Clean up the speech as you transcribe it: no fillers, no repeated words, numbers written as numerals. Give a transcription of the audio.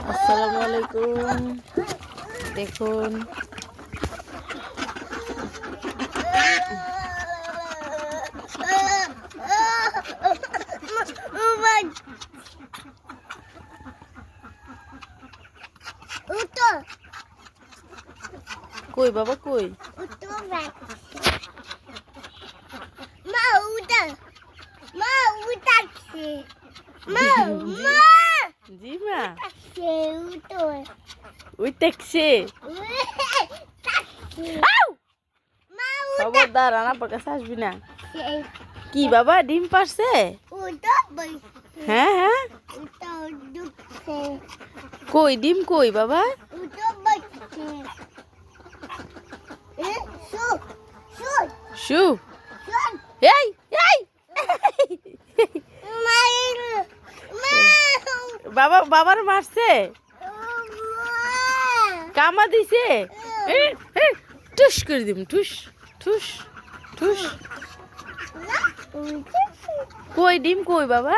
আসসালামু আলাইকুম। দেখুন কই বাবা কই? জি মা উঠতেছে। খবরদার রান্নার কাছে আসবি না। কি বাবা ডিম পারছে? হ্যাঁ হ্যাঁ কই ডিম কই বাবা? শু এই এই বাবা বাবার মারছে, কামা দিছে। টুস করে দিম, ঠুস ঠুস ঠুস। কই ডিম কই বাবা?